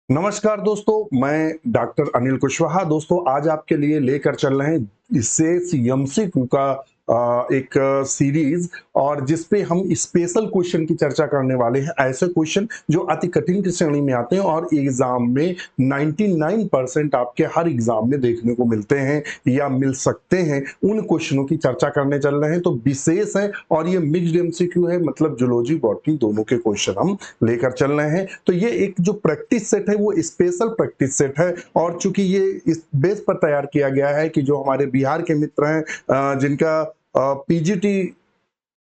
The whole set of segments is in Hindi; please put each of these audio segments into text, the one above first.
नमस्कार दोस्तों, मैं डॉक्टर अनिल कुशवाहा। दोस्तों, आज आपके लिए लेकर चल रहे हैं इससे एमसीक्यू का एक सीरीज, और जिस पे हम स्पेशल क्वेश्चन की चर्चा करने वाले हैं। ऐसे क्वेश्चन जो अति कठिन की श्रेणी में आते हैं और एग्जाम में 99% आपके हर एग्जाम में देखने को मिलते हैं या मिल सकते हैं, उन क्वेश्चनों की चर्चा करने चल रहे हैं। तो विशेष है और ये मिक्स्ड एमसीक्यू है, मतलब जूलॉजी बॉटनी दोनों के क्वेश्चन हम लेकर चल रहे हैं। तो ये एक जो प्रैक्टिस सेट है वो स्पेशल प्रैक्टिस सेट है, और चूंकि ये इस बेस पर तैयार किया गया है कि जो हमारे बिहार के मित्र हैं, जिनका पीजीटी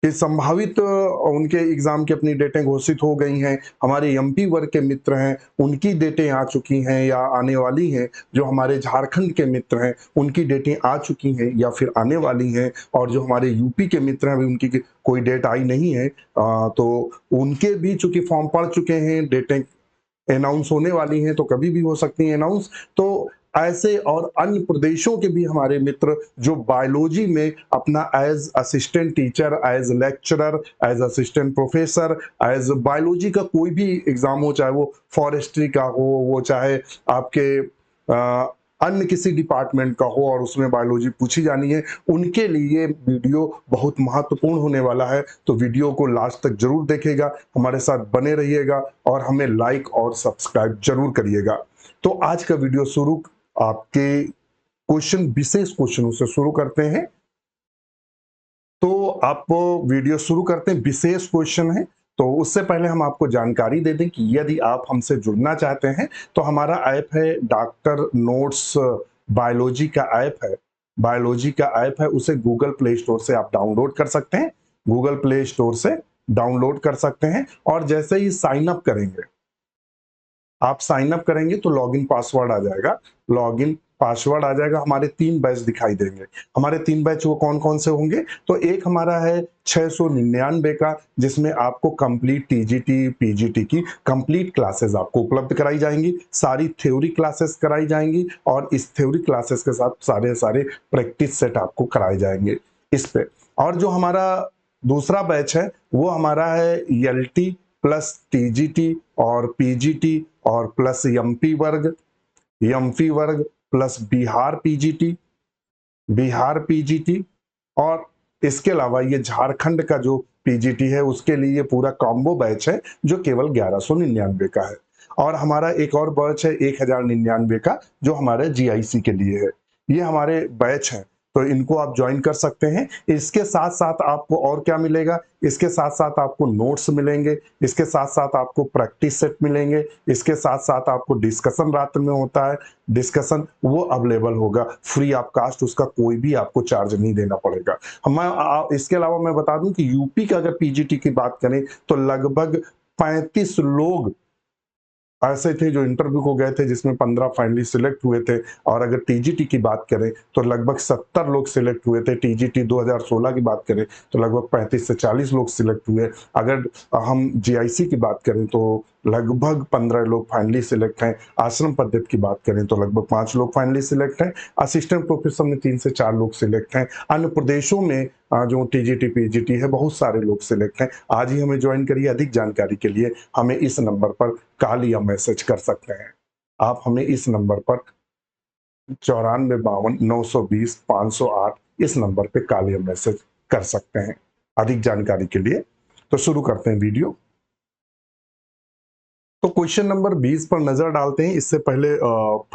के संभावित उनके एग्जाम की अपनी डेटें घोषित हो गई हैं, हमारे एमपी वर्ग के मित्र हैं उनकी डेटें आ चुकी हैं या आने वाली हैं, जो हमारे झारखंड के मित्र हैं उनकी डेटें आ चुकी हैं या फिर आने वाली हैं, और जो हमारे यूपी के मित्र हैं अभी उनकी कोई डेट आई नहीं है। तो उनके भी चूंकि फॉर्म पड़ चुके हैं, डेटें अनाउंस होने वाली हैं, तो कभी भी हो सकती हैं अनाउंस। तो ऐसे और अन्य प्रदेशों के भी हमारे मित्र जो बायोलॉजी में अपना as assistant teacher, as lecturer, as assistant professor, as biology का कोई भी एग्जाम हो, चाहे वो फॉरेस्ट्री का हो, वो चाहे आपके अन्य किसी डिपार्टमेंट का हो और उसमें बायोलॉजी पूछी जानी है, उनके लिए वीडियो बहुत महत्वपूर्ण होने वाला है। तो वीडियो को लास्ट तक जरूर देखिएगा, हमारे साथ बने रहिएगा और हमें लाइक और सब्सक्राइब जरूर करिएगा। तो आज का वीडियो शुरू आपके विशेष क्वेश्चनों से शुरू करते हैं। तो आप वीडियो शुरू करते हैं, विशेष क्वेश्चन है। तो उससे पहले हम आपको जानकारी दे दें कि यदि आप हमसे जुड़ना चाहते हैं तो हमारा ऐप है डॉक्टर नोट्स बायोलॉजी का ऐप है। बायोलॉजी का ऐप है, उसे गूगल प्ले स्टोर से आप डाउनलोड कर सकते हैं। गूगल प्ले स्टोर से डाउनलोड कर सकते हैं, और जैसे ही साइन अप करेंगे, आप साइन अप करेंगे तो लॉगिन पासवर्ड आ जाएगा। लॉगिन पासवर्ड आ जाएगा, हमारे 3 बैच दिखाई देंगे। हमारे 3 बैच वो कौन कौन से होंगे? तो एक हमारा है 699 का, जिसमें आपको कंप्लीट टीजीटी पीजीटी की कंप्लीट क्लासेस आपको उपलब्ध कराई जाएंगी, सारी थ्योरी क्लासेस कराई जाएंगी, और इस थ्योरी क्लासेस के साथ सारे सारे प्रैक्टिस सेट आपको कराए जाएंगे इस पे। और जो हमारा दूसरा बैच है वो हमारा है एलटी प्लस टीजीटी और पीजीटी और प्लस एमपी वर्ग प्लस बिहार पीजीटी, और इसके अलावा ये झारखंड का जो पीजीटी है उसके लिए ये पूरा कॉम्बो बैच है जो केवल 1199 का है। और हमारा एक और बैच है 1099 का, जो हमारे जीआईसी के लिए है। ये हमारे बैच हैं, तो इनको आप ज्वाइन कर सकते हैं। इसके साथ साथ आपको और क्या मिलेगा? इसके साथ साथ आपको नोट्स मिलेंगे, इसके साथ साथ आपको प्रैक्टिस सेट मिलेंगे, इसके साथ साथ आपको डिस्कशन रात में होता है, डिस्कशन वो अवेलेबल होगा फ्री ऑफ कास्ट, उसका कोई भी आपको चार्ज नहीं देना पड़ेगा। हम इसके अलावा मैं बता दूं कि यूपी का अगर पीजीटी की बात करें तो लगभग 35 लोग ऐसे थे जो इंटरव्यू को गए थे, जिसमें 15 फाइनलिस्ट सिलेक्ट हुए थे। और अगर टीजीटी की बात करें तो लगभग 70 लोग सिलेक्ट हुए थे। टीजीटी 2016 की बात करें तो लगभग 35 से 40 लोग सिलेक्ट हुए। अगर हम जीआईसी की बात करें तो लगभग 15 लोग फाइनली सिलेक्ट हैं। आश्रम पद्धति की बात करें तो लगभग 5 लोग फाइनली सिलेक्ट हैं। असिस्टेंट प्रोफेसर में 3 से 4 लोग सिलेक्ट हैं। अन्य प्रदेशों में जो टीजीटी पीजीटी है बहुत सारे लोग सिलेक्ट हैं। आज ही हमें ज्वाइन करिए। अधिक जानकारी के लिए हमें इस नंबर पर कॉल या मैसेज कर सकते हैं। आप हमें इस नंबर पर 9452 920 508 इस नंबर पे कॉल या मैसेज कर सकते हैं अधिक जानकारी के लिए। तो शुरू करते हैं वीडियो। तो क्वेश्चन नंबर 20 पर नजर डालते हैं। इससे पहले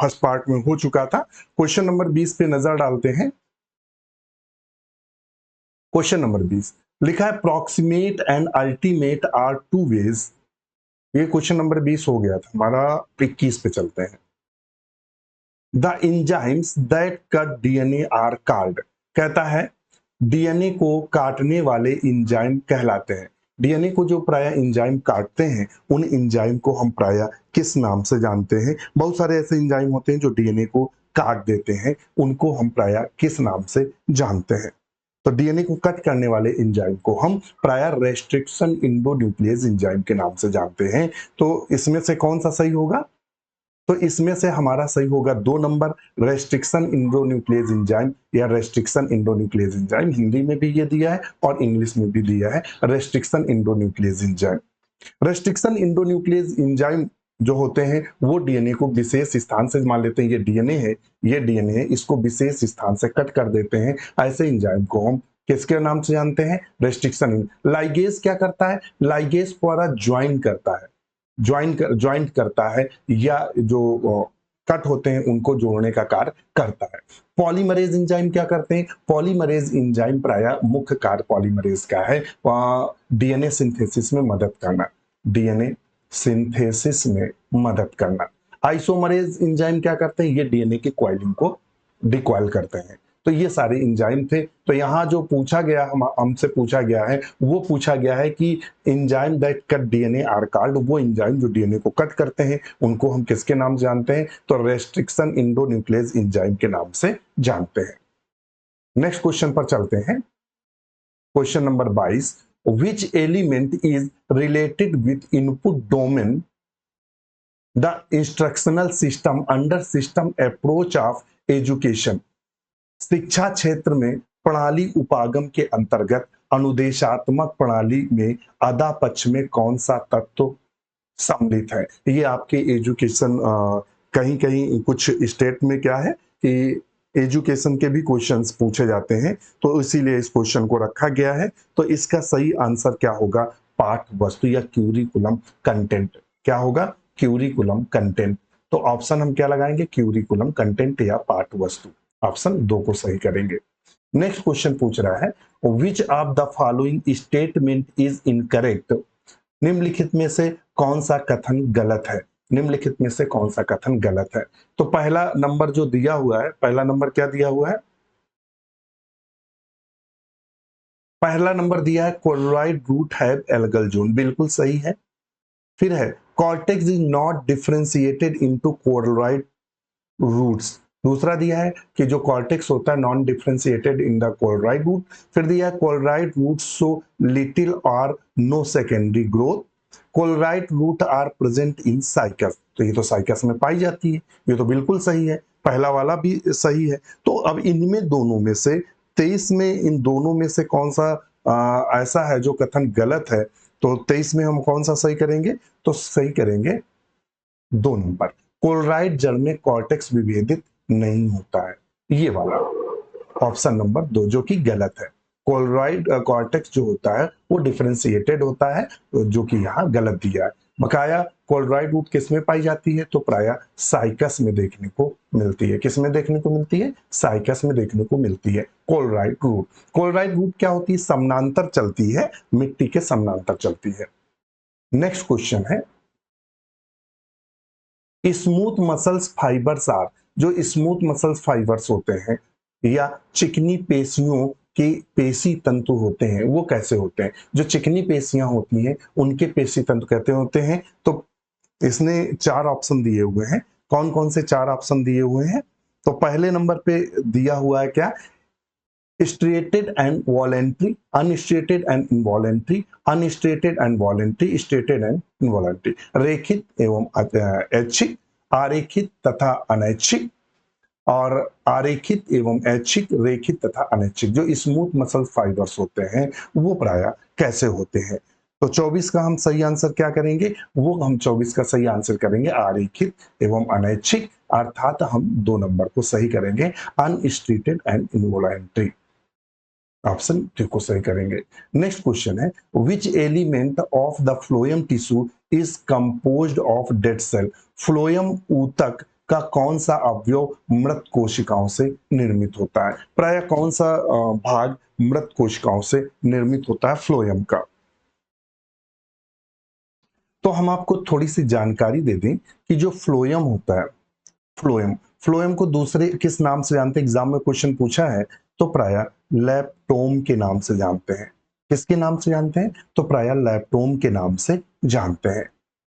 फर्स्ट पार्ट में हो चुका था। क्वेश्चन नंबर 20 पे नजर डालते हैं। क्वेश्चन नंबर 20 लिखा है, proximate and ultimate are two ways. ये क्वेश्चन नंबर 20 हो गया था हमारा। 21 पे चलते हैं। The enzymes that cut DNA are called. कहता है डीएनए को काटने वाले एंजाइम कहलाते हैं। डीएनए को जो प्राय एंजाइम काटते हैं, उन एंजाइम को हम प्राय किस नाम से जानते हैं? बहुत सारे ऐसे एंजाइम होते हैं जो डीएनए को काट देते हैं, उनको हम प्राय किस नाम से जानते हैं? तो डीएनए को कट करने वाले एंजाइम को हम प्राय रेस्ट्रिक्शन एंडोन्यूक्लियस एंजाइम के नाम से जानते हैं। तो इसमें से कौन सा सही होगा? तो इसमें से हमारा सही होगा 2 नंबर, रेस्ट्रिक्शन एंडोन्यूक्लियस एंजाइम या रेस्ट्रिक्शन एंडोन्यूक्लियस एंजाइम। हिंदी में भी ये दिया है और इंग्लिश में भी दिया है, restriction endonuclease enzyme. Restriction endonuclease enzyme जो होते हैं वो डीएनए को विशेष स्थान से मान लेते हैं, ये डीएनए है, इसको विशेष स्थान से कट कर देते हैं। ऐसे एंजाइम को हम किसके नाम से जानते हैं? रेस्ट्रिक्शन। लाइगेज क्या करता है? लाइगेज द्वारा ज्वाइन करता है, ज्वाइंट करता है, या जो कट होते हैं उनको जोड़ने का कार्य करता है। पॉलीमरेज एंजाइम क्या करते हैं? पॉलीमरेज एंजाइम प्रायः मुख्य कार्य पॉलीमरेज का है डीएनए सिंथेसिस में मदद करना, डीएनए सिंथेसिस में मदद करना। आइसोमरेज एंजाइम क्या करते हैं? ये डीएनए की कॉइलिंग को डिकॉइल करते हैं। तो ये सारे एंजाइम थे। तो यहाँ जो पूछा गया हमसे पूछा गया है, वो पूछा गया है कि enzyme that cut DNA are called, वो एंजाइम जो डीएनए को कट करते हैं उनको हम किसके नाम से जानते हैं? तो रेस्ट्रिक्शन इंडोन्यूक्लियस एंजाइम के नाम से जानते हैं। नेक्स्ट क्वेश्चन पर चलते हैं। Question number 22, which element is related with input domain the instructional system under system approach of education? शिक्षा क्षेत्र में प्रणाली उपागम के अंतर्गत अनुदेशात्मक प्रणाली में अदा पक्ष में कौन सा तत्व सम्मिलित है? ये आपके एजुकेशन कहीं कहीं कुछ स्टेट में क्या है कि एजुकेशन के भी क्वेश्चंस पूछे जाते हैं, तो इसीलिए इस क्वेश्चन को रखा गया है। तो इसका सही आंसर क्या होगा? पाठ वस्तु या क्यूरिकुलम कंटेंट। क्या होगा? Curriculum content. तो ऑप्शन हम क्या लगाएंगे? क्यूरिकुलम कंटेंट या पाठ वस्तु। ऑप्शन 2 को सही करेंगे। नेक्स्ट क्वेश्चन पूछ रहा है, which of the following statement is incorrect? निम्नलिखित में से कौन सा कथन गलत है? निम्नलिखित में से कौन सा कथन गलत है? तो पहला नंबर जो दिया हुआ है, पहला नंबर क्या दिया हुआ है? पहला नंबर दिया है coralloid root have algal zone, बिल्कुल सही है। फिर है cortex is not differentiated into coralloid roots. दूसरा दिया है कि जो कॉर्टेक्स होता है non differentiated in the coralloid root. फिर दिया है कोलोराइड रूट्स सो लिटिल और no secondary growth. Coralloid root are present in Cycas, तो ये तो साइकस में पाई जाती है, ये तो बिल्कुल सही है। पहला वाला भी सही है। तो अब इनमें दोनों में से 23 में इन दोनों में से कौन सा ऐसा है जो कथन गलत है? तो 23 में हम कौन सा सही करेंगे? तो सही करेंगे 2 नंबर। कोलोराइड जड़ में कॉर्टेक्स विभेदित नहीं होता है, ये वाला ऑप्शन नंबर 2 जो कि गलत है। कोलोराइड कॉर्टेक्स जो होता है वो डिफरेंशिएटेड होता है, जो कि यहाँ गलत दिया है। बकाया कोलोराइड रूट किस में पाई जाती है? तो प्रायः साइकस में देखने को मिलती है। किस में देखने को मिलती है? साइकस में देखने को मिलती है कोलोराइड रूट। कोलोराइड रूट क्या होती है? समानांतर चलती है, मिट्टी के समानांतर चलती है। नेक्स्ट क्वेश्चन है, स्मूथ मसल्स फाइबर्स आर, जो स्मूथ मसल्स फाइबर्स होते हैं या चिकनी पेशियों के पेशी तंतु होते हैं, वो कैसे होते हैं? जो चिकनी पेशियां होती हैं उनके पेशी तंतु कहते होते हैं। तो इसने 4 ऑप्शन दिए हुए हैं। कौन कौन से 4 ऑप्शन दिए हुए हैं? तो पहले नंबर पे दिया हुआ है क्या? Striated and voluntary, unstriated and involuntary, unstriated and voluntary, striated and involuntary. रेखित एवं ऐच्छिक, आरेखित तथा अनैच्छिक, और आरेखित एवं ऐच्छिक, रेखित तथा अनैच्छिक। जो स्मूथ मसल फाइबर्स होते हैं वो प्रायः कैसे होते हैं? तो 24 का हम सही आंसर क्या करेंगे? वो हम 24 का सही आंसर करेंगे आरेखित एवं अनैच्छिक, अर्थात हम 2 नंबर को सही करेंगे अनस्ट्रेटेड एंड इनवॉलेंट्री। ऑप्शन 2 को सही करेंगे। नेक्स्ट क्वेश्चन है, which element of the phloem tissue is composed of dead cell? Phloem ऊतक का कौन सा अवयव मृत कोशिकाओं से निर्मित होता है? प्राय कौन सा भाग मृत कोशिकाओं से निर्मित होता है फ्लोएम का? तो हम आपको थोड़ी सी जानकारी दे दें कि जो फ्लोएम होता है, फ्लोएम को दूसरे किस नाम से जानते हैं? एग्जाम में क्वेश्चन पूछा है तो प्रायः लैप्टोम के नाम से जानते हैं। किसके नाम से जानते हैं? तो प्रायः लैप्टोम के नाम से जानते हैं।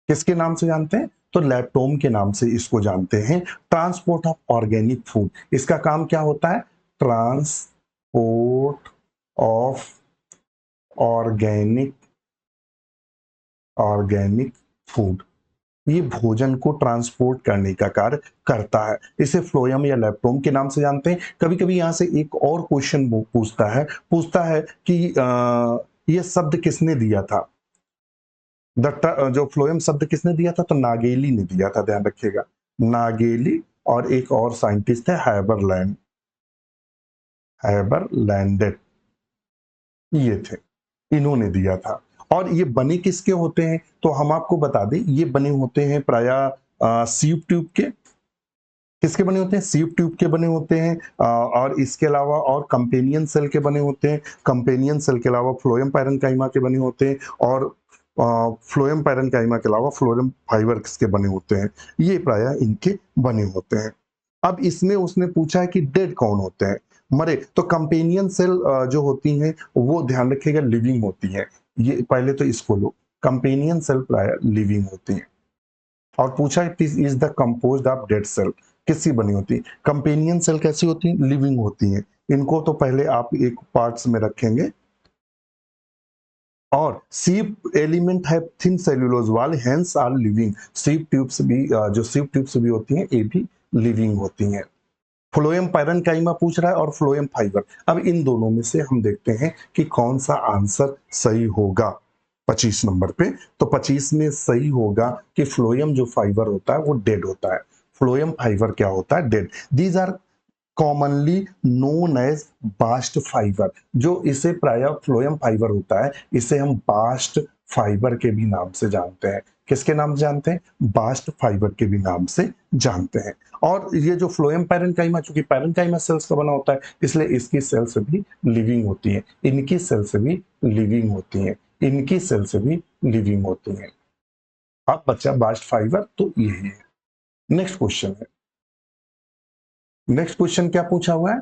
किसके नाम से जानते हैं? तो लैप्टोम के नाम से इसको जानते हैं। ट्रांसपोर्ट ऑफ ऑर्गेनिक फूड, इसका काम क्या होता है? Transport of organic organic food, ये भोजन को ट्रांसपोर्ट करने का कार्य करता है। इसे फ्लोएम या लैप्टोम के नाम से जानते हैं। कभी कभी यहां से एक और क्वेश्चन पूछता है कि यह शब्द किसने दिया था? जो फ्लोएम शब्द किसने दिया था, तो नागेली ने दिया था, ध्यान रखिएगा, नागेली। और एक और साइंटिस्ट है हैबरलैंडेट, ये थे, इन्होंने दिया था। और ये बने किसके होते हैं, तो हम आपको बता दें ये बने होते हैं प्रायः सीव ट्यूब के। किसके बने होते हैं, सीव ट्यूब के बने होते हैं। और इसके अलावा और कंपेनियन सेल के बने होते हैं। कंपेनियन सेल के अलावा फ्लोएम पैरेन्काइमा के बने होते हैं। और फ्लोएम पैरेन्काइमा के अलावा फ्लोएम फाइबर के बने होते हैं। ये प्रायः इनके बने होते हैं। अब इसमें उसने पूछा है कि डेड कौन होते हैं, मरे। तो कंपेनियन सेल जो होती हैं वो ध्यान रखिएगा लिविंग होती हैं। ये पहले तो इसको लो, कंपेनियन सेल प्रायः लिविंग होती हैं। और पूछा is the composed of dead cell, किसकी बनी होती है। कंपेनियन सेल कैसी होती है, लिविंग होती हैं। इनको तो पहले आप एक पार्ट्स में रखेंगे। और सीप एलिमेंट है थिन सेल्यूलोज वाल, हेंस आर लिविंग। सीप ट्यूब्स भी जो सीप ट्यूब्स भी होती हैं ये भी लिविंग होती हैं। फ्लोएम पैरेन्काइमा पूछ रहा है और फ्लोएम फाइबर। अब इन दोनों में से हम देखते हैं कि कौन सा आंसर सही होगा 25 नंबर पे। तो 25 में सही होगा कि फ्लोएम जो फाइबर होता है वो डेड होता है। फ्लोएम फाइबर क्या होता है, dead. These are commonly known as bast fibre. जो इसे प्रायः फ्लोएम फाइबर होता है इसे हम बास्ट फाइबर के भी नाम से जानते हैं। किसके नाम से जानते हैं, बास्ट फाइबर के भी नाम से जानते हैं। और ये जो फ्लोएम पैरेन्काइमा, चूंकि पैरेन्काइमा सेल्स का बना होता है इसलिए इसकी सेल्स भी लिविंग होती है, इनकी सेल्स भी लिविंग होती हैं, इनकी सेल्स भी लिविंग होती हैं। अब बच्चा बास्ट फाइबर, तो यही है। नेक्स्ट क्वेश्चन है, नेक्स्ट क्वेश्चन क्या पूछा हुआ है,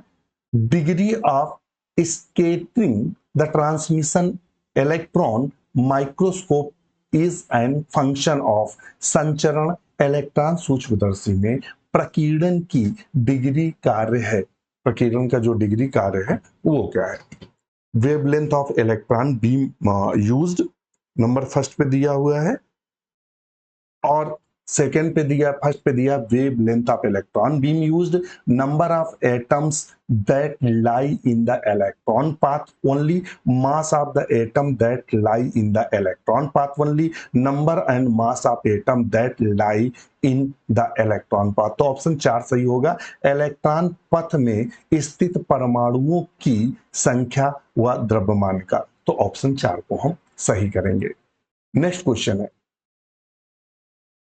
degree of scattering the transmission electron microscope is an function of संचरण इलेक्ट्रॉन सूक्ष्मदर्शी में प्रकीर्णन की डिग्री कार्य है। प्रकीर्णन का जो डिग्री कार्य है वो क्या है। Wavelength of electron beam used, number first पे दिया हुआ है। और सेकेंड पे दिया, फर्स्ट पे दिया wave length of electron beam used, number of atoms that lie in the electron path only, mass of the atom that lie in the electron path only, number and mass of atom that lie in the electron path. तो ऑप्शन 4 सही होगा, इलेक्ट्रॉन पथ में स्थित परमाणुओं की संख्या व द्रव्यमान का। तो ऑप्शन 4 को हम सही करेंगे। नेक्स्ट क्वेश्चन है,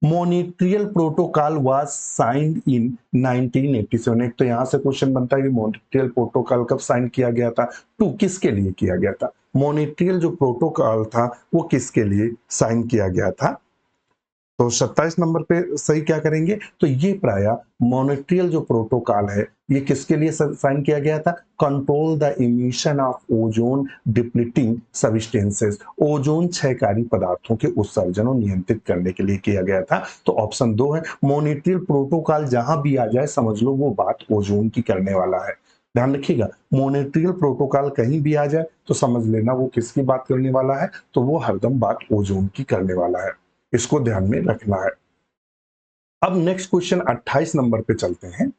Montreal protocol was signed in 1987। एक तो यहां से क्वेश्चन बनता है कि मॉनिट्रियल प्रोटोकॉल कब साइन किया गया था, टू किसके लिए किया गया था। मॉनिट्रियल जो प्रोटोकॉल था वो किसके लिए साइन किया गया था। तो 27 नंबर पे सही क्या करेंगे, तो ये प्रायः मॉनिट्रियल जो प्रोटोकॉल है ये किसके लिए साइन किया गया था, control the emission of ozone depleting substances, ozone क्षयकारी पदार्थों के उत्सर्जन को नियंत्रित करने के लिए किया गया था। तो ऑप्शन 2 है, मॉनिट्रियल प्रोटोकॉल जहां भी आ जाए समझ लो वो बात ओजोन की करने वाला है। ध्यान रखिएगा, मॉनिट्रियल प्रोटोकॉल कहीं भी आ जाए तो समझ लेना वो किसकी बात करने वाला है, तो वो हरदम बात ओजोन की करने वाला है। इसको ध्यान में रखना है। अब नेक्स्ट क्वेश्चन 28 नंबर पे चलते हैं।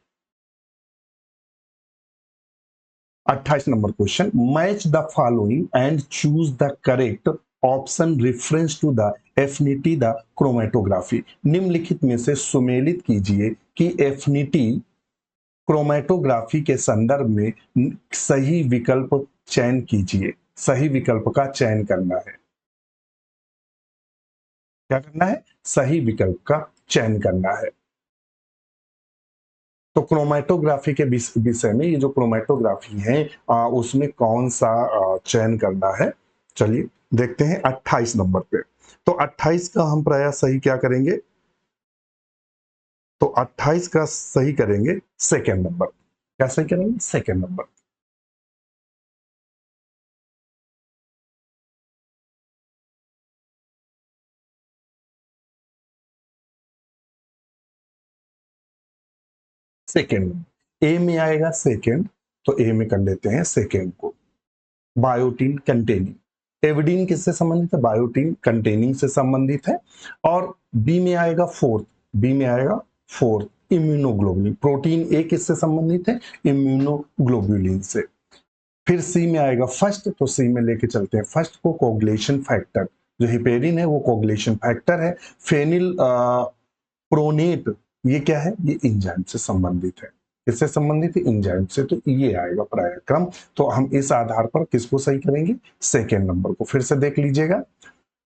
28 number question, match the following and choose the correct option reference to the affinity the chromatography. निम्नलिखित में से सुमेलित कीजिए कि एफिनिटी क्रोमेटोग्राफी के संदर्भ में सही विकल्प चयन कीजिए। सही विकल्प का चयन करना है। क्या करना है, सही विकल्प का चयन करना है। तो क्रोमेटोग्राफी के विषय में, ये जो क्रोमेटोग्राफी है उसमें कौन सा चयन करना है, चलिए देखते हैं 28 नंबर पे। तो 28 का हम प्रायः सही क्या करेंगे, तो 28 का सही करेंगे सेकेंड नंबर। क्या सही करेंगे, सेकेंड नंबर। सेकेंड, ए में आएगा सेकेंड, तो ए में कर लेते हैं सेकेंड को। बायोटीन कंटेनिंग, एविडीन किससे संबंधित है, बायोटीन कंटेनिंग से संबंधित है। और बी में आएगा फोर्थ, बी में आएगा फोर्थ इम्यूनोग्लोबुलिन, प्रोटीन ए किससे संबंधित है, इम्यूनोग्लोबुलिन से। फिर सी में आएगा फर्स्ट, तो सी में लेके चलते हैं फर्स्ट को, कोगुलेशन फैक्टर। जो हिपेरिन है वो कोगुलेशन फैक्टर है। फेनिल प्रोनेट ये क्या है, ये एंजाइम से संबंधित है। किससे संबंधित है, एंजाइम से। तो ये आएगा प्राय क्रम। तो हम इस आधार पर किसको सही करेंगे, सेकेंड नंबर को। फिर से देख लीजिएगा,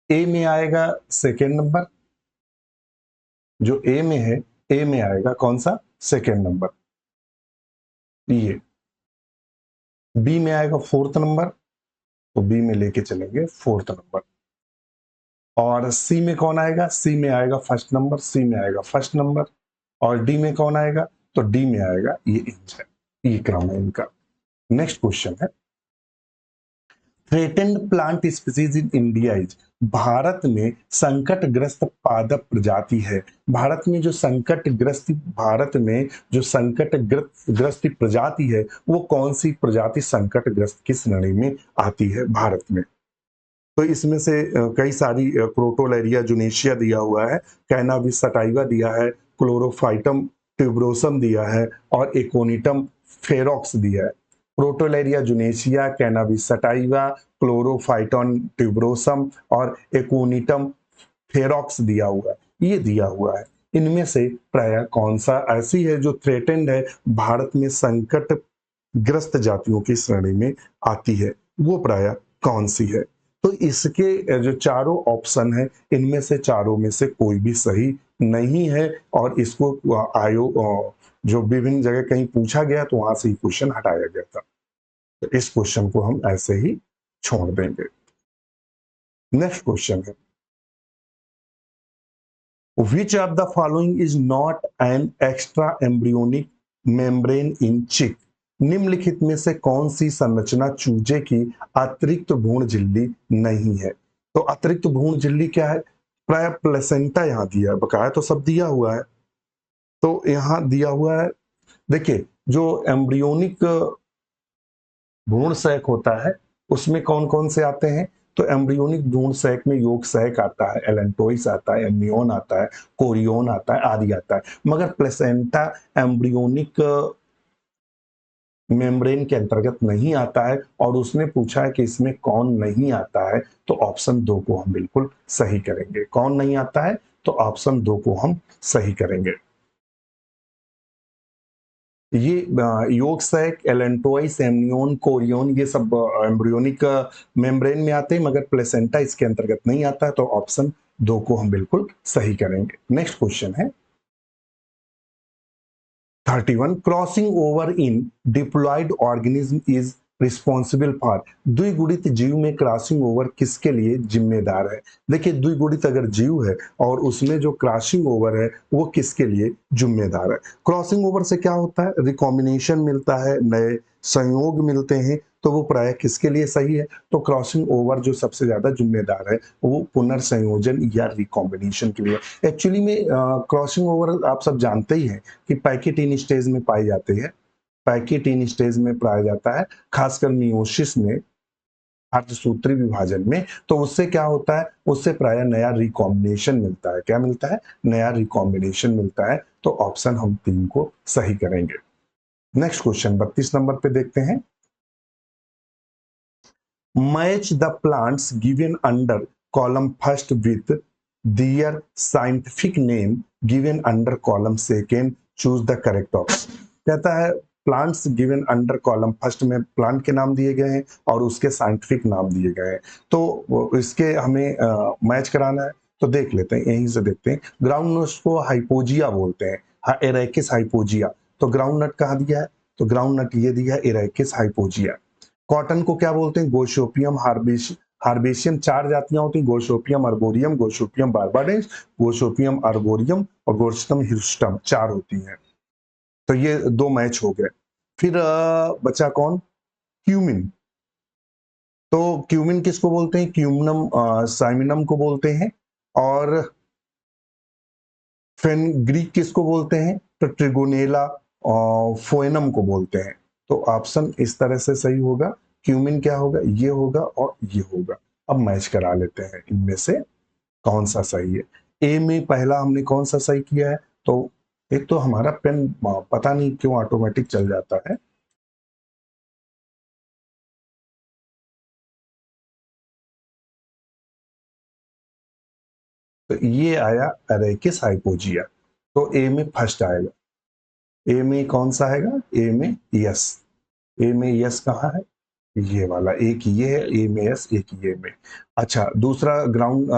ए में आएगा सेकेंड नंबर, जो ए में है, ए में आएगा कौन सा, सेकेंड नंबर। ये बी में आएगा फोर्थ नंबर, तो बी में लेके चलेंगे फोर्थ नंबर। और सी में कौन आएगा, सी में आएगा फर्स्ट नंबर, सी में आएगा फर्स्ट नंबर। और डी में कौन आएगा, तो डी में आएगा ये एंजाइम। ये क्रम है इनका। नेक्स्ट क्वेश्चन है, threatened plant species in India is, Bharat में संकटग्रस्त पादप प्रजाति है। भारत में जो संकटग्रस्त, भारत में जो संकटग्रस्त प्रजाति है वो कौन सी प्रजाति संकटग्रस्त की श्रेणी में आती है भारत में। तो इसमें से कई सारी, क्रोटोलेरिया जुनेशिया दिया हुआ है, कैनाबिस सटाइवा दिया है, क्लोरोफाइटम ट्यूबरोसम दिया है और एकोनिटम फेरोक्स दिया है। प्रोटोलेरिया जुनेशिया, कैनाबिस सटाइवा, क्लोरोफाइटन ट्यूबरोसम और एकोनिटम फेरोक्स दिया हुआ है, ये दिया हुआ है। इनमें से प्राय कौन सा ऐसी है जो थ्रेटेंड है, भारत में संकट ग्रस्त जातियों की श्रेणी में आती है, वो प्राय कौन सी है। तो इसके जो चारों ऑप्शन है, इनमें से चारों में से कोई भी सही नहीं है। और इसको आयोग, जो विभिन्न जगह कहीं पूछा गया तो वहां से ही क्वेश्चन हटाया गया था। तो इस क्वेश्चन को हम ऐसे ही छोड़ देंगे। नेक्स्ट क्वेश्चन है, which of the following is not an extra embryonic membrane in चिक, निम्नलिखित में से कौन सी संरचना चूजे की अतिरिक्त भ्रूण झिल्ली नहीं है। तो अतिरिक्त भ्रूण झिल्ली क्या है, प्राय प्लेसेंटा यहां दिया है, बकाया तो सब दिया हुआ है। तो यहां दिया हुआ है, देखिए जो एम्ब्रियोनिक भ्रूण सैक होता है उसमें कौन कौन से आते हैं, तो एम्ब्रियोनिक भ्रूण सैक में योग सैक आता है, एलेंटोइस आता है, एम्नियोन आता है, कोरियोन आता है, आदि आता है। मगर प्लेसेंटा एम्ब्रियोनिक मेम्ब्रेन के अंतर्गत नहीं आता है। और उसने पूछा है कि इसमें कौन नहीं आता है, तो ऑप्शन 2 को हम बिल्कुल सही करेंगे। कौन नहीं आता है, तो ऑप्शन 2 को हम सही करेंगे। ये yolk sac, allantois, amnion, chorion, ये सब एम्ब्रियोनिक मेम्ब्रेन में आते हैं, मगर प्लेसेंटा इसके अंतर्गत नहीं आता है। तो ऑप्शन 2 को हम बिल्कुल सही करेंगे। नेक्स्ट क्वेश्चन है 31, crossing over in diploid organism is responsible for, द्विगुणित जीव में क्रॉसिंग ओवर किसके लिए जिम्मेदार है। देखिए द्विगुणित अगर जीव है और उसमें जो क्रॉसिंग ओवर है वो किसके लिए जिम्मेदार है। क्रॉसिंग ओवर से क्या होता है, रिकॉम्बिनेशन मिलता है, नए संयोग मिलते हैं। तो वो प्राय किसके लिए सही है, तो क्रॉसिंग ओवर जो सबसे ज्यादा जिम्मेदार है वो पुनर्संयोजन या रिकॉम्बिनेशन के लिए। एक्चुअली में क्रॉसिंग ओवर आप सब जानते ही हैं कि पैकेट इन स्टेज में पाए जाते हैं, पैकेट इन स्टेज में पाया जाता है, खासकर मियोसिस में, अर्धसूत्री विभाजन में। तो उससे क्या होता है, उससे प्राय नया रिकॉम्बिनेशन मिलता है। क्या मिलता है, नया रिकॉम्बिनेशन मिलता है। तो ऑप्शन हम 3 को सही करेंगे। नेक्स्ट क्वेश्चन 32 नंबर पे देखते हैं, match the plants given under column first with their scientific name given under column second, choose the correct option. कहता है plants given under column first में प्लांट के नाम दिए गए हैं और उसके साइंटिफिक नाम दिए गए हैं। तो इसके हमें मैच कराना है। तो देख लेते हैं, यहीं से देखते हैं। ग्राउंड नट्स को हाइपोजिया बोलते हैं, एरेकिस हाइपोजिया। तो ग्राउंड नट कहाँ दिया है, तो ग्राउंड नट ये दिया है, एरेकिस हाइपोजिया। कॉटन को क्या बोलते हैं, गोशोपियम हार्बेशियम। 4 जातियां होती हैं, गोशोपियम अर्बोरियम, गोशोपियम बारबाडेंस, गोशोपियम अर्बोरियम और गोशतम हिर्स्टम, 4 होती हैं। तो ये 2 मैच हो गए। फिर बचा कौन, क्यूमिन। तो क्यूमिन किसको बोलते हैं, क्यूमिनम साइमिनम को बोलते हैं। और फेनग्रीक किसको बोलते हैं, तो ट्रिगोनेला फोएनम को बोलते हैं। तो ऑप्शन इस तरह से सही होगा, क्यूमिन क्या होगा, ये होगा और ये होगा। अब मैच करा लेते हैं इनमें से कौन सा सही है। ए में पहला हमने कौन सा सही किया है, तो एक तो हमारा पेन पता नहीं क्यों ऑटोमेटिक चल जाता है, तो ये आया अरेकिस हाइपोजिया। तो ए में फर्स्ट आएगा। ए में कौन सा आएगा? ए में यस। ए में यस कहाँ है? ये वाला। एक ये है ए में यस, एक ये में। अच्छा, दूसरा ग्राउंड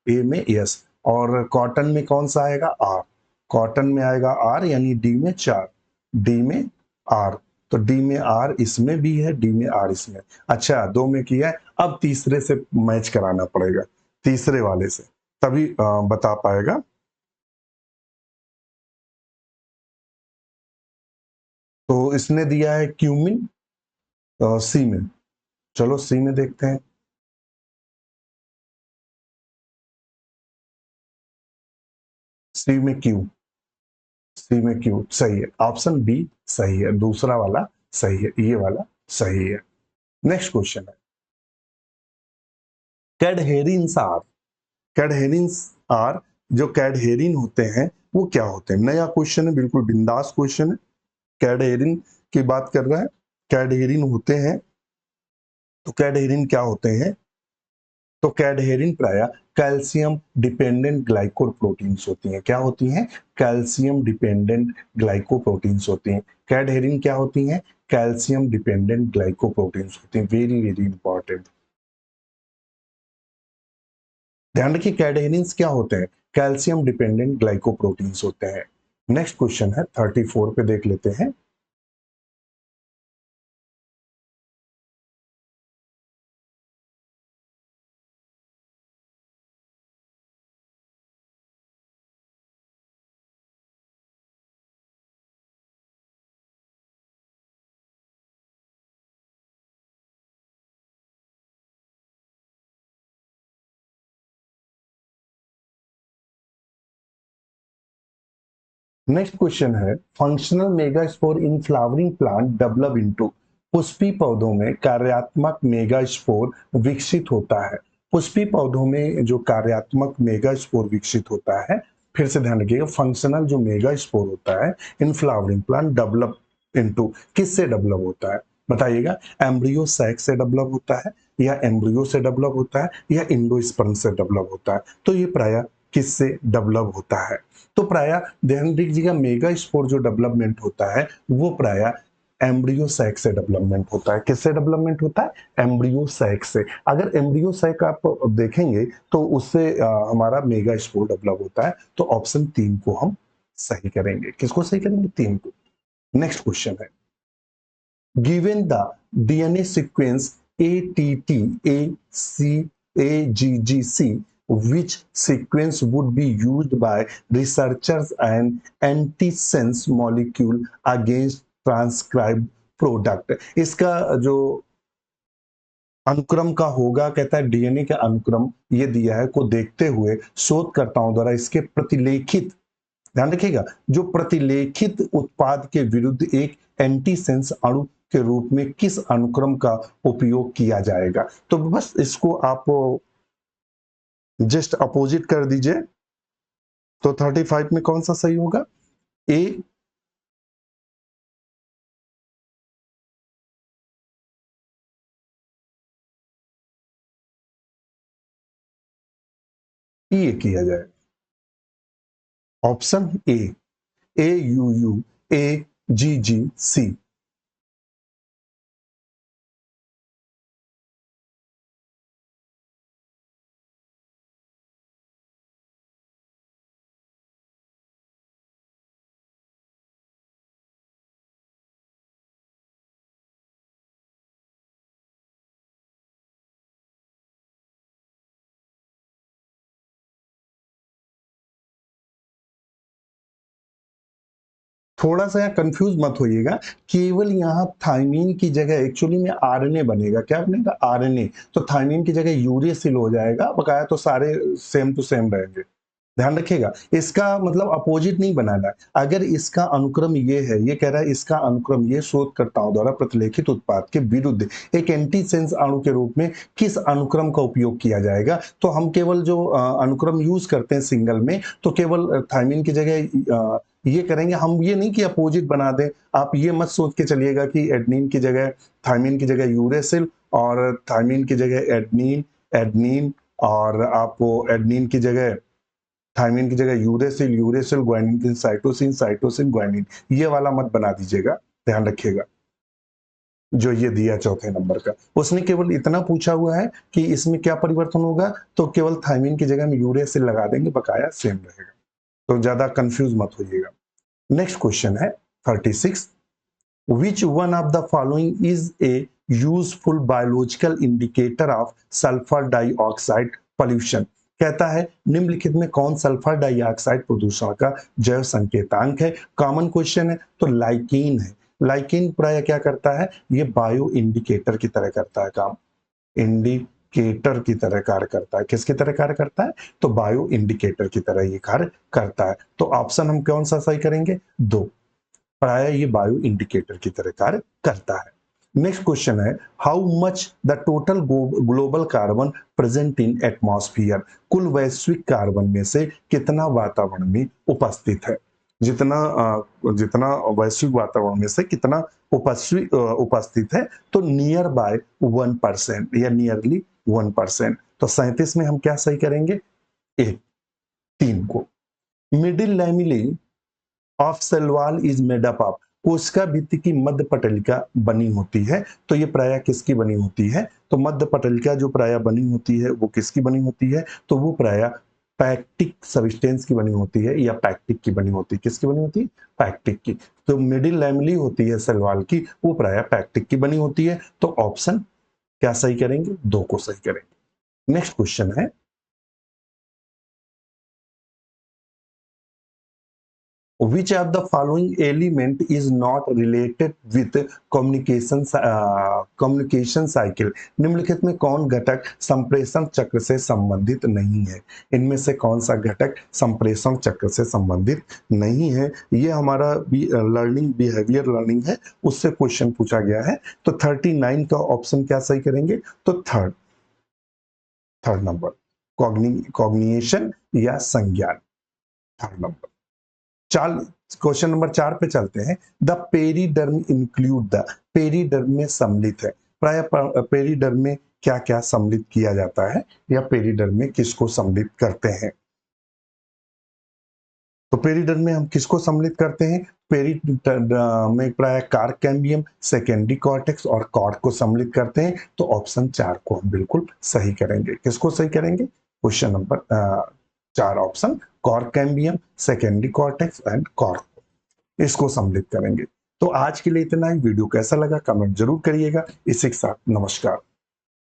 ए में यस। और कॉटन में कौन सा आएगा? आर। कॉटन में आएगा आर, यानी डी में 4, डी में आर। तो डी में आर इसमें भी है, डी में आर इसमें। अच्छा, 2 में किया है, अब तीसरे से मैच कराना पड़ेगा, तीसरे वाले से, तभी बता पाएगा। तो इसने दिया है क्यूमिन सी में। चलो सी में देखते हैं। सी में क्यू, सी में क्यू सही है। ऑप्शन बी सही है, दूसरा वाला सही है, ये वाला सही है। नेक्स्ट क्वेश्चन है, कैडहेरिन्स आर। कैडहेरिन्स आर, जो कैडहेरिन होते हैं वो क्या होते हैं? नया क्वेश्चन है, बिल्कुल बिंदास क्वेश्चन है। कैडहेरिन की बात कर रहा है। कैडहेरिन होते हैं, तो कैडहेरिन क्या होते हैं? तो कैडहेरिन प्राय कैल्शियम डिपेंडेंट ग्लाइकोप्रोटीन्स होती हैं। क्या होती हैं? कैल्शियम डिपेंडेंट ग्लाइकोप्रोटीन्स होती हैं। कैडहेरिन क्या होती हैं? कैल्शियम डिपेंडेंट ग्लाइकोप्रोटीन्स होती हैं। वेरी वेरी इंपॉर्टेंट, ध्यान रखिए। कैडहेरिन्स क्या होते हैं? कैल्शियम डिपेंडेंट ग्लाइकोप्रोटीन्स होते हैं। नेक्स्ट क्वेश्चन है 34 पे, देख लेते हैं। नेक्स्ट क्वेश्चन है, functional megaspore in flowering plant develop into. Pushpi पौधों में कार्यात्मक मेगास्पोर विकसित होता है। पुष्पी पौधों में जो कार्यात्मक मेगास्पोर विकसित होता है, फिर से ध्यान रखिएगा, फंक्शनल जो मेगास्पोर होता है in flowering plant develop into, किससे डेवलप होता है? बताइएगा। एम्ब्रियो सैक से डेवलप होता है, या एम्ब्रियो से डेवलप होता है, या इंडोस्पर्म से डेवलप होता है? तो ये प्राय किससे डेवलप होता है? तो प्राय ध्यान दीजिएगा, मेगा स्पोर जो डेवलपमेंट होता है वो प्राय एम्ब्रियो सैक से डेवलपमेंट होता है। किससे डेवलपमेंट होता है? एम्ब्रियो सैक से। अगर एम्ब्रियो सैक आप देखेंगे तो उससे हमारा मेगा स्पोर डेवलप होता है। तो ऑप्शन 3 को हम सही करेंगे। किसको सही करेंगे? 3 को। नेक्स्ट क्वेश्चन है, given the DNA sequence ATTACAGGC, which sequence would be used by researchers and antisense molecule against transcribed product? इसका जो अनुक्रम का होगा, कहता है डीएनए का अनुक्रम ये दिया है को देखते हुए शोधकर्ताओं द्वारा इसके प्रतिलेखित, ध्यान रखिएगा, जो प्रतिलेखित उत्पाद के विरुद्ध एक एंटीसेंस अणु के रूप में किस अनुक्रम का उपयोग किया जाएगा? तो बस इसको आप जस्ट अपोजिट कर दीजिए। तो 35 में कौन सा सही होगा? ए, ये किया जाए। Option A, AUUAGGC। थोड़ा सा यहाँ कंफ्यूज मत होइएगा, केवल यहाँ थाइमीन की जगह एक्चुअली में आरएनए बनेगा। क्या बनेगा? आरएनए। तो थाइमीन की जगह यूरेसिल हो जाएगा, बकाया तो सारे सेम टू सेम रहेंगे। ध्यान रखिएगा, इसका मतलब अपोजिट नहीं बनाना है। अगर इसका अनुक्रम ये है, ये कह रहा है इसका अनुक्रम ये शोधकर्ताओं द्वारा प्रतिलेखित उत्पाद के विरुद्ध एक एंटीसेंस अणु के रूप में किस अनुक्रम का उपयोग किया जाएगा, तो हम केवल जो अनुक्रम यूज करते हैं सिंगल में, तो केवल थाइमिन की जगह ये करेंगे। हम ये नहीं कि अपोजिट बना दें। आप ये मत सोच के चलिएगा कि एडनिन की जगह, थाइमिन की जगह यूरेसिल, और थाइमिन की जगह एडनिन, एडनिन, और आपको एडनिन की जगह थायमिन की जगह यूरेसिल, यूरेसिल ग्वानिन की साइटोसिन, साइटोसिन ग्वानिन, ये वाला मत बना दीजिएगा, ध्यान रखिएगा। जो ये दिया चौथे नंबर का, उसने केवल इतना पूछा हुआ है कि इसमें क्या परिवर्तन होगा, तो केवल थायमिन की जगह में यूरेसिल लगा देंगे, बकाया सेम रहेगा, तो ज्यादा कंफ्यूज मत होइएगा। नेक्स्ट क्वेश्चन है 36, which one of the following is a useful biological indicator of sulfur dioxide pollution? कहता है निम्नलिखित में कौन सल्फर डाइऑक्साइड प्रदूषण का जैव संकेतांक है। कॉमन क्वेश्चन है, तो लाइकिन है। लाइकिन प्राय क्या करता है, ये बायो इंडिकेटर की तरह करता है काम, इंडिकेटर की तरह कार्य करता है। किसकी तरह कार्य करता है, तो बायो इंडिकेटर की तरह ये कार्य करता है। तो ऑप्शन हम कौन सा सही करेंगे, दो, प्राय ये बायो इंडिकेटर की तरह कार्य करता है। नेक्स्ट क्वेश्चन है, how much the total global carbon present in atmosphere? कुल वैश्विक कार्बन में से कितना वातावरण में उपस्थित है? जितना वैश्विक वातावरण में से कितना उपस्थित है, तो नियर बाय 1% या नियरली 1%। तो 37 में हम क्या सही करेंगे, एक, तीन को। Middle lamellae of cell wall is made up of, कोशिका भित्ति की मध्य पटलिका बनी होती है, तो ये प्राय किसकी बनी होती है, तो मध्य पटलिका जो प्राय बनी होती है वो किसकी बनी होती है, तो वो प्राय पैक्टिक सब्सटेंस की बनी होती है या पैक्टिक की बनी होती है। किसकी बनी होती है, पैक्टिक की। तो मिडिल लैमिली होती है सेल वॉल की, वो प्राय पैक्टिक की बनी होती है। तो ऑप्शन क्या सही करेंगे, दो को सही करेंगे। नेक्स्ट क्वेश्चन है, which of the following element is not related with communication cycle? निम्नलिखित में कौन घटक संप्रेषण चक्र से संबंधित नहीं है? इनमें से कौन सा घटक संप्रेषण चक्र से संबंधित नहीं है? ये हमारा लर्निंग बिहेवियर लर्निंग है, उससे क्वेश्चन पूछा गया है। तो 39 का ऑप्शन क्या सही करेंगे, तो थर्ड नंबर, कॉग्निशन या संज्ञान, थर्ड नंबर। चाल क्वेश्चन नंबर 4 पे चलते हैं। The periderm include the, periderm में सम्मिलित है, प्राय पेरीडर्म में क्या क्या सम्मिलित किया जाता है या पेरीडर्म में किसको सम्मिलित करते हैं? तो पेरीडर्म में हम किसको सम्मिलित करते हैं, पेरीडर्म में प्राय कार्क कैम्बियम, सेकेंडरी कॉर्टेक्स और कॉर्ड को सम्मिलित करते हैं। तो ऑप्शन 4 को हम बिल्कुल सही करेंगे। किसको सही करेंगे, question number 4 option, cork cambium, secondary cortex and cork, इसको सम्मिलित करेंगे। तो आज के लिए इतना ही। वीडियो कैसा लगा कमेंट जरूर करिएगा। इसी के साथ नमस्कार।